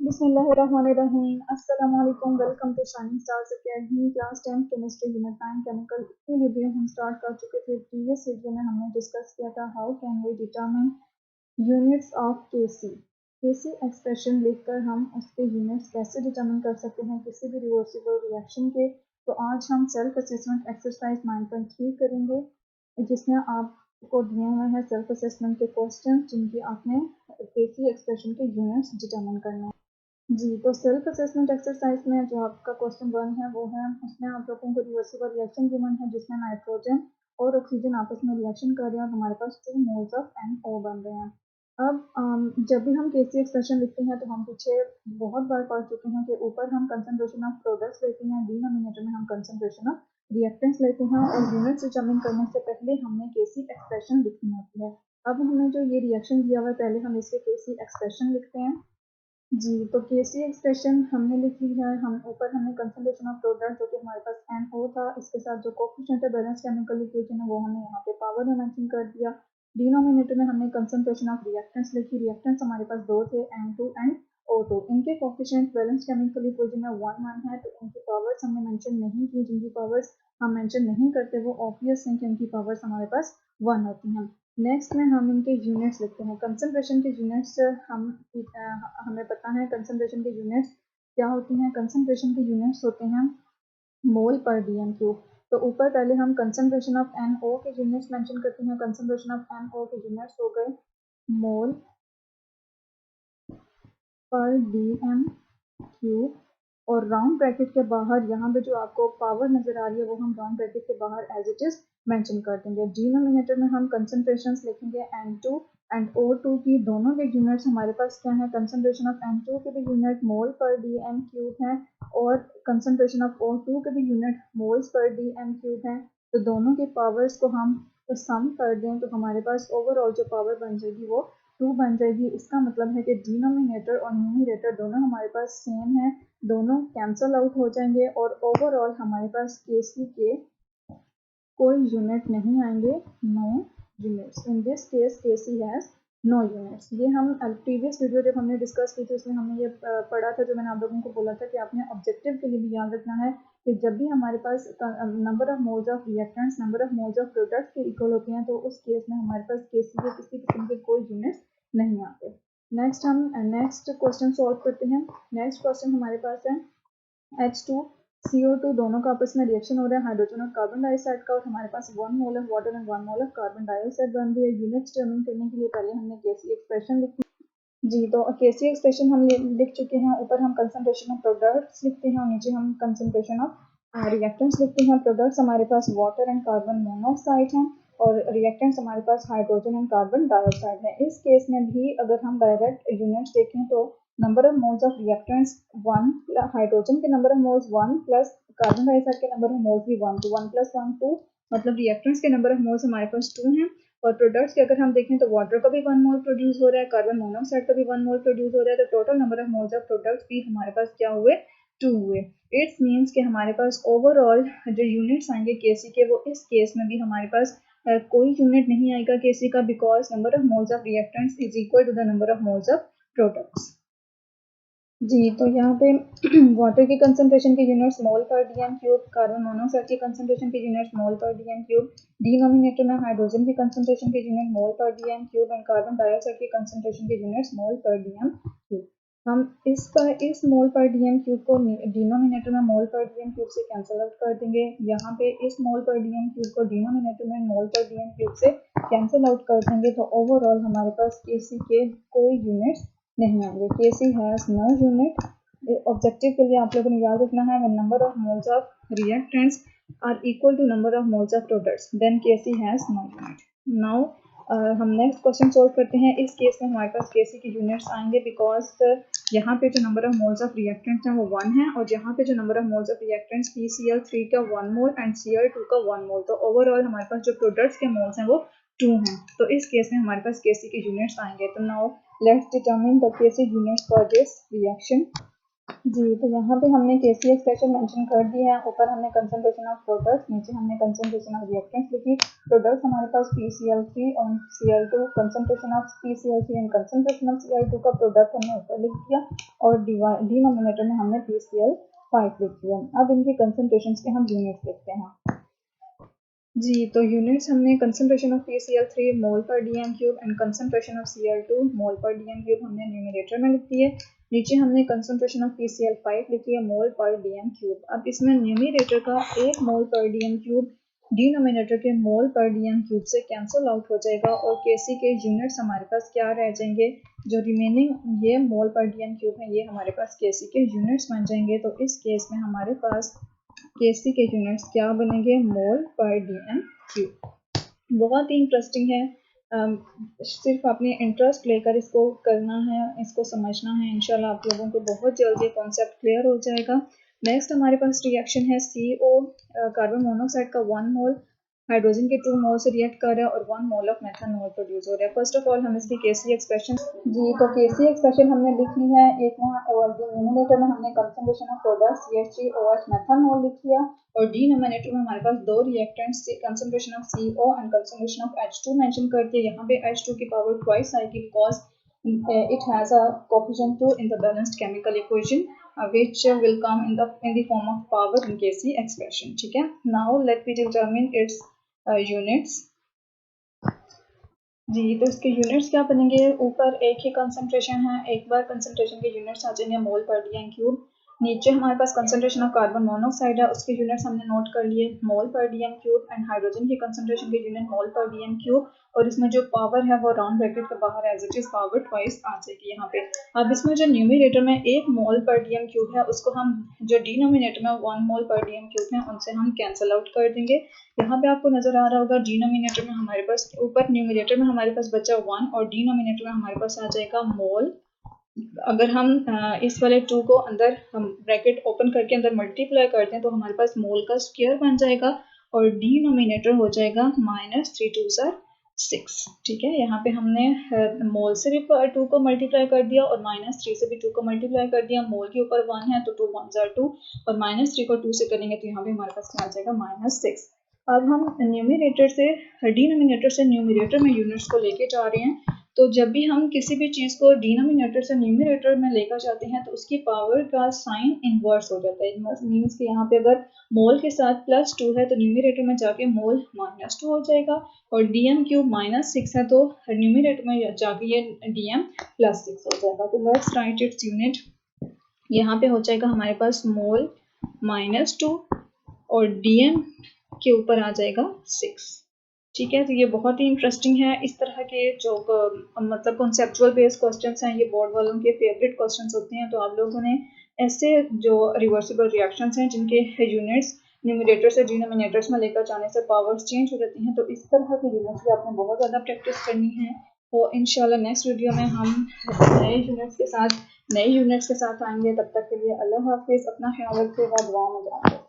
बिस्मिल्लाहिर्रहमानिर्रहीम। अस्सलाम वालेकुम। Welcome to shining stars academy class 10 chemistry unit 9 chemical की रिव्यू हम स्टार्ट कर चुके थे। प्रीवियस वीडियो में हमने डिस्कस किया था how can we determine units of KC. KC expression लिखकर हम उसके यूनिट्स कैसे डिटरमिन कर सकते हैं किसी भी रिवर्सिबल रिएक्शन के। तो आज हम सेल्फ असेसमेंट एक्सरसाइज 9.3 करेंगे, जिसमें आपको दिए हुए हैं सेल्फ असेसमेंट के क्वेश्चन जिनकी आपने केसी एक्सप्रेशन के यूनिट्स डिटरमिन करने हैं। जी, तो सेल्फ असेसमेंट एक्सरसाइज में जो आपका क्वेश्चन 1 है वो है, उसमें आप लोगों को रिवर्सिबल रिएक्शन गिवन है जिसमें नाइट्रोजन और ऑक्सीजन आपस में रिएक्शन कर रहे हैं और हमारे पास 2 मोल्स ऑफ NO बन रहे हैं। अब जब भी हम केसी एक्सप्रेशन लिखते हैं तो हम पीछे बहुत बार पढ़ चुके हैं कि ऊपर हम कंसंट्रेशन ऑफ प्रोडक्ट्स लेते हैं, डिनोमिनेटर में हम कंसंट्रेशन ऑफ रिएक्टेंट्स लेते हैं और यूनिट्स डिटरमिन करने से पहले हमने केसी एक्सप्रेशन लिखनी होती है। अब हमें जो ये रिएक्शन दिया हुआ है पहले हम इसके केसी एक्सप्रेशन लिखते हैं। जी, तो केसी एक्सप्रेशन हमने लिखी है। हम ऊपर हमने कंसंट्रेशन ऑफ प्रोडक्ट जो कि हमारे पास NO था, इसके साथ जो कोफिशिएंट है बैलेंस केमिकल इक्वेशन है वो हमने यहाँ पे पावर में मेंशन कर दिया। डिनोमिनेटर में हमने कंसंट्रेशन ऑफ रिएक्टेंट्स लिखी। रिएक्टेंट्स हमारे पास 2 थे, N2 एंड O2। इनके कोफिशिएंट बैलेंस केमिकल इक्वेशन में 1 1 है, तो इनकी पावर्स हमने मेंशन नहीं की। जिनकी पावर्स हम मेंशन नहीं करते वो ऑब्वियस है कि इनकी पावर्स हमारे पास 1 होती हैं। नेक्स्ट में हम इनके यूनिट्स लिखते हैं। कंसंट्रेशन के यूनिट्स हमें पता है कंसंट्रेशन के यूनिट्स क्या होती हैं। कंसंट्रेशन के यूनिट्स होते हैं मोल पर डीएम क्यूब। तो ऊपर पहले हम कंसंट्रेशन ऑफ NO के यूनिट्स मेंशन करते हैं। कंसंट्रेशन ऑफ NO के यूनिट्स हो गए मोल पर डीएम क्यूब, और राउंड ब्रैकेट के बाहर यहाँ पे जो आपको पावर नजर आ रही है वो हम राउंड ब्रैकेट के बाहर एज इट इज मेंशन कर देंगे। डिनोमिनेटर में हम कंसंट्रेशंस लिखेंगे N2 एंड O2 की, दोनों के यूनिट्स हमारे पास क्या है। कंसंट्रेशन ऑफ N2 के भी यूनिट मोल पर डीएम क्यूब है और कंसंट्रेशन ऑफ O2 के भी unit moles per DM cube है। तो दोनों की पावर्स को हम सम कर दें तो हमारे पास ओवरऑल जो पावर बन जाएगी वो 2 बन जाएगी। इसका मतलब है कि डिनोमिनेटर और न्यूमरेटर दोनों हमारे पास सेम है, दोनों कैंसल आउट हो जाएंगे और ओवरऑल हमारे पास केसी के कोई यूनिट नहीं आएंगे, no units. In this case KC has no units. ये हम प्रीवियस वीडियो जब हमने डिस्कस की थी उसमें हमने ये पढ़ा था, जो मैंने आप लोगों को बोला था कि आपने ऑब्जेक्टिव के लिए भी याद रखना है कि जब भी हमारे पास number of moles of reactants number of moles of products के इक्वल होते हैं तो उस केस में हमारे पास केसी के किसी किस्म के कोई यूनिट्स नहीं आते। नेक्स्ट हम नेक्स्ट क्वेश्चन सॉल्व करते हैं। नेक्स्ट क्वेश्चन हमारे पास है H2 CO2 दोनों का आपस में रिएक्शन हो रहा है हाइड्रोजन और कार्बन डाइऑक्साइड का, और हमारे पास 1 mole of water and 1 mole of carbon dioxide बन रही है। यूनिट्स डिटरमिन करने के लिए पहले हमने केसी एक्सप्रेशन लिखी। जी, तो केसी एक्सप्रेशन हम लिख चुके हैं। ऊपर हम कंसंट्रेशन ऑफ प्रोडक्ट्स लिखते हैं और नीचे हम कंसंट्रेशन ऑफ रिएक्टेंट्स लिखते हैं। प्रोडक्ट्स हमारे पास वाटर एंड कार्बन मोनोऑक्साइड हैं और रिएक्टेंट्स हमारे पास हाइड्रोजन एंड कार्बन डाइऑक्साइड है। इस केस में भी अगर हम डायरेक्ट यूनिट्स देखें तो number of moles of reactants 1, hydrogen के number of moles 1 plus carbon dioxide के नंबर ऑफ मोल्स भी 1, तो 1 + 1 2, मतलब रिएक्टेंट्स के नंबर ऑफ मोल्स हमारे पास 2 हैं। और प्रोडक्ट्स के अगर हम देखें तो वाटर का भी 1 मोल प्रोड्यूस हो रहा है, कार्बन मोनोऑक्साइड का भी 1 मोल प्रोड्यूस हो रहा है, तो total number of moles of products भी हमारे पास क्या हुए, 2 हुए। इट्स मीन्स कि हमारे पास ओवरऑल जो यूनिट्स आएंगे केसी के वो इस केस में भी हमारे पास कोई यूनिट नहीं आएगा केसी का, because number of moles of reactants is equal to the number of moles of products. जी, तो यहाँ पे वाटर की कंसंट्रेशन के यूनिट्स मोल पर डीएम क्यूब, कार्बन मोनोऑक्साइड की कंसंट्रेशन के यूनिट्स मोल पर डीएम क्यूब, डिनोमिनेटर में हाइड्रोजन की कंसंट्रेशन के यूनिट मोल पर DM cube and carbon dioxide की कंसंट्रेशन के यूनिट्स मोल पर डीएम क्यूब। हम इस मोल पर डीएम क्यूब को डिनोमिनेटर में मोल पर डीएम क्यूब से कैंसिल आउट कर देंगे। यहाँ पे इस मोल पर डीएम क्यूब को डिनोमिनेटर में मोल पर डीएम क्यूब से कैंसिल आउट कर देंगे, तो ओवरऑल हमारे पास केसी के कोई यूनिट्स नहीं आएंगे। KC has no unit. Objective के लिए आप लोगों ने याद रखना है when number of moles of reactants are equal to number of moles of products then KC has no unit. Now हम नेक्स्ट क्वेश्चन सोल्व करते हैं। इस केस में हमारे पास केसी के यूनिट्स आएंगे बिकॉज यहाँ पे जो number of moles of reactants हैं वो 1 है और यहाँ पे जो number of moles of reactants PCl3 का 1 मोल एंड Cl2 का 1 मोल, तो ओवरऑल हमारे पास जो प्रोडक्ट्स के मोल्स हैं वो 2 हैं। तो इस केस में हमारे पास केसी के यूनिट्स आएंगे। तो now let's determine the Kc units for this reaction. जी, तो यहाँ पे हमने केसी एक्सप्रेशन मेंशन कर दिया है। ऊपर हमने कंसंट्रेशन ऑफ प्रोडक्ट्स, नीचे हमने कंसंट्रेशन ऑफ रिएक्टेंट्स लिखी। प्रोडक्ट्स हमारे पास PCl3 और Cl2, concentration of PCl3 and concentration of Cl2 का प्रोडक्ट हमने ऊपर लिख दिया और डिनोमिनेटर में हमने PCl5 लिख दिया। अब इनकी कंसंट्रेशंस के हम यूनिट्स लिखते हैं। जी, तो यूनिट्स हमने कंसंट्रेशन ऑफ PCl3 मोल पर dm cube and concentration of Cl2 मोल पर dm क्यूब हमने न्यूमरेटर में लिख दिए। नीचे हमने कंसंट्रेशन ऑफ PCl5 लिख दिया मोल पर dm क्यूब। अब इसमें न्यूमरेटर का 1 मोल पर dm क्यूब डिनोमिनेटर के मोल पर dm क्यूब से कैंसिल आउट हो जाएगा और Kc के यूनिट्स हमारे पास क्या रह जाएंगे, जो रिमेनिंग ये मोल पर dm क्यूब है ये हमारे पास Kc के यूनिट्स बन जाएंगे। तो इस केस में हमारे पास Kc के यूनिट्स क्या बनेंगे, मोल पर dm क्यूब। बहुत ही इंटरेस्टिंग है, सिर्फ अपने इंटरेस्ट लेकर इसको करना है, इसको समझना है। इंशाल्लाह आप लोगों को बहुत जल्दी कॉन्सेप्ट क्लियर हो जाएगा। नेक्स्ट हमारे पास रिएक्शन है CO कार्बन मोनोऑक्साइड का 1 मोल हाइड्रोजन के 2 मोल से रिएक्ट कर रहा है और 1 मोल ऑफ मेथनॉल प्रोड्यूस हो रहा है। फर्स्ट ऑफ ऑल हम इसकी केसी एक्सप्रेशन, जी तो केसी एक्सप्रेशन हमने लिख ली है। एक डिनोमिनेटर में हमने concentration of product CH3OH methanol लिख लिया और डिनोमिनेटर में हमारे पास दो reactants concentration of CO and concentration of H2 mention कर दिया। यहाँ पे H2 की पावर ट्वाइस आएगी because it has a coefficient 2 in the balanced chemical equation which will come in the form of power in Kc expression. ठीक है, now let me determine its units. जी, तो इसके यूनिट्स क्या बनेंगे, ऊपर एक ही कंसंट्रेशन है, एक बार कंसंट्रेशन के यूनिट्स आ जाएंगे मोल पर dm क्यूब। नीचे हमारे पास कंसंट्रेशन ऑफ कार्बन मोनोऑक्साइड है, उसके यूनिट्स हमने नोट कर लिए मोल पर dm क्यूब एंड हाइड्रोजन की कंसंट्रेशन के यूनिट मोल पर dm क्यूब और इसमें जो पावर है वो राउंड ब्रैकेट के बाहर as it is power twice आ जाएगी यहाँ पे। अब इसमें जो न्यूमरेटर में 1 मोल पर dm क्यूब है उसको हम जो डिनोमिनेटर में 1 मोल पर dm क्यूब है उनसे हम कैंसिल आउट कर देंगे। यहाँ पे आपको नजर आ रहा होगा डिनोमिनेटर में हमारे पास, ऊपर न्यूमरेटर में हमारे पास बचा 1 और डिनोमिनेटर में हमारे पास आ जाएगा मोल। अगर हम इस वाले 2 को अंदर हम ब्रैकेट ओपन करके अंदर मल्टीप्लाई करते हैं तो हमारे पास मोल का स्क्वायर बन जाएगा और डिनोमिनेटर हो जाएगा -3 2 6। ठीक है, यहाँ पे हमने मोल से भी 2 को मल्टीप्लाई कर दिया और -3 से भी 2 को मल्टीप्लाई कर दिया। मोल के ऊपर 1 है तो 2 1 2 और -3 को 2 से करेंगे तो यहाँ पे हमारे पास क्या आ जाएगा -6। अब हम न्यूमरेटर से डिनोमिनेटर से न्यूमरेटर में यूनिट्स को लेके जा रहे हैं। तो जब भी हम किसी भी चीज़ को डिनोमिनेटर से न्यूमरेटर में लेकर जाते हैं तो उसकी पावर का साइन इन्वर्स हो जाता है। मीन्स कि यहाँ पे अगर मोल के साथ +2 है तो न्यूमरेटर में जाके मोल -2 हो जाएगा और dm क्यूब -6 है तो न्यूमरेटर में जाके ये dm +6 हो जाएगा। तो लेट्स राइट इट्स यूनिट। यहाँ पे हो जाएगा हमारे पास मोल -2 और dm के ऊपर आ जाएगा 6। ठीक है, तो ये बहुत ही इंटरेस्टिंग है। इस तरह के जो मतलब कॉन्सेप्चुअल बेस्ड क्वेश्चंस हैं ये बोर्ड वालों के फेवरेट क्वेश्चंस होते हैं। तो आप लोगों ने ऐसे जो रिवर्सिबल रिएक्शंस हैं जिनके यूनिट्स न्यूमरेटर से डिनोमिनेटर्स में लेकर जाने से पावर्स चेंज हो जाती हैं, तो इस तरह के यूनिट्स की आपने बहुत ज़्यादा प्रैक्टिस करनी है। तो इंशाल्लाह नेक्स्ट वीडियो में हम नए यूनिट्स के साथ आएंगे। तब तक के लिए अल्लाह हाफिज़, अपना ख्याल रखिएगा, दुआ में याद रखिएगा।